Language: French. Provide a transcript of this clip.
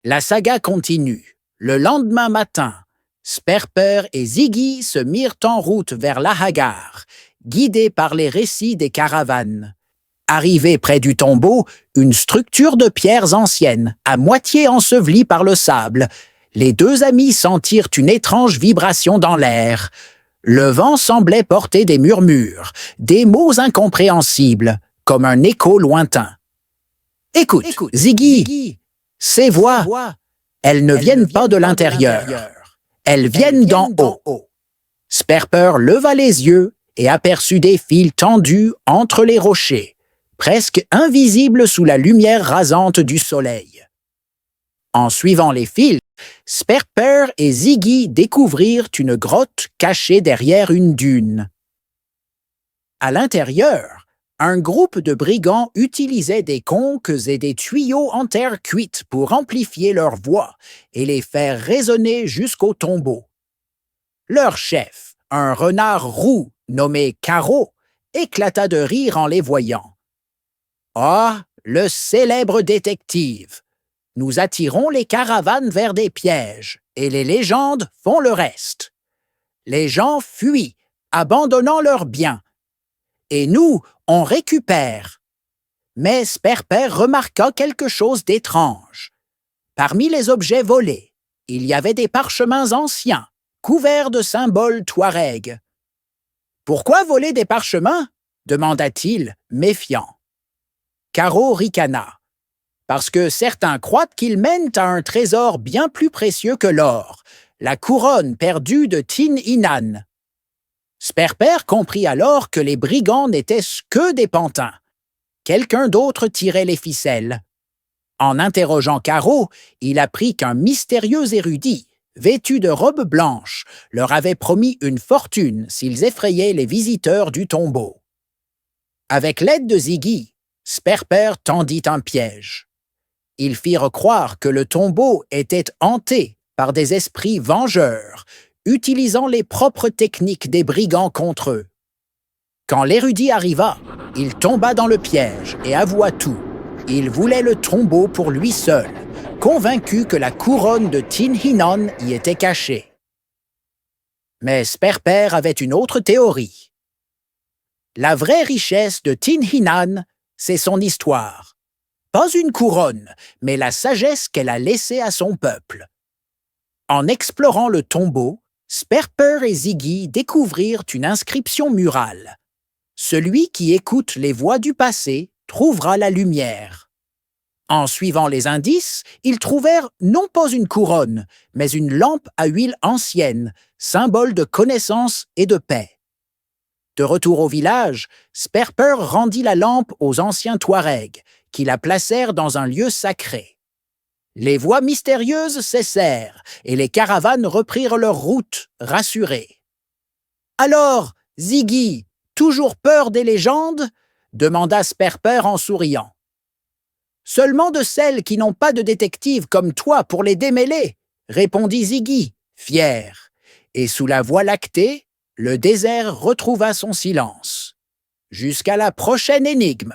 La saga continue. Le lendemain matin, Sperper et Ziggy se mirent en route vers l'Ahagar, guidés par les récits des caravanes. Arrivés près du tombeau, une structure de pierres anciennes, à moitié ensevelie par le sable, les deux amis sentirent une étrange vibration dans l'air. Le vent semblait porter des murmures, des mots incompréhensibles, comme un écho lointain. « Écoute, Ziggy, ces voix, elles ne viennent pas de l'intérieur. Elles viennent d'en haut. » Sperper leva les yeux et aperçut des fils tendus entre les rochers, presque invisibles sous la lumière rasante du soleil. En suivant les fils, Sperper et Ziggy découvrirent une grotte cachée derrière une dune. À l'intérieur, un groupe de brigands utilisait des conques et des tuyaux en terre cuite pour amplifier leurs voix et les faire résonner jusqu'au tombeau. Leur chef, un renard roux nommé Caro, éclata de rire en les voyant. « Ah, le célèbre détective! Nous attirons les caravanes vers des pièges, et les légendes font le reste. Les gens fuient, abandonnant leurs biens. Et nous, on récupère. » Mais Sperper remarqua quelque chose d'étrange. Parmi les objets volés, il y avait des parchemins anciens, couverts de symboles touaregs. « Pourquoi voler des parchemins ?» demanda-t-il, méfiant. Caro ricana. « Parce que certains croient qu'ils mènent à un trésor bien plus précieux que l'or, la couronne perdue de Tin Hinan. » Sperper comprit alors que les brigands n'étaient que des pantins. Quelqu'un d'autre tirait les ficelles. En interrogeant Caro, il apprit qu'un mystérieux érudit, vêtu de robe blanche, leur avait promis une fortune s'ils effrayaient les visiteurs du tombeau. Avec l'aide de Ziggy, Sperper tendit un piège. Ils firent croire que le tombeau était hanté par des esprits vengeurs, utilisant les propres techniques des brigands contre eux. Quand l'érudit arriva, il tomba dans le piège et avoua tout. Il voulait le tombeau pour lui seul, convaincu que la couronne de Tin Hinan y était cachée. Mais Sperper avait une autre théorie. La vraie richesse de Tin Hinan, c'est son histoire. Pas une couronne, mais la sagesse qu'elle a laissée à son peuple. En explorant le tombeau, Sperper et Ziggy découvrirent une inscription murale. Celui qui écoute les voix du passé trouvera la lumière. En suivant les indices, ils trouvèrent non pas une couronne, mais une lampe à huile ancienne, symbole de connaissance et de paix. De retour au village, Sperper rendit la lampe aux anciens Touaregs, qui la placèrent dans un lieu sacré. Les voix mystérieuses cessèrent et les caravanes reprirent leur route, rassurées. « Alors, Ziggy, toujours peur des légendes ?» demanda Sperper en souriant. « Seulement de celles qui n'ont pas de détective comme toi pour les démêler » répondit Ziggy, fier. Et sous la voie lactée, le désert retrouva son silence. Jusqu'à la prochaine énigme.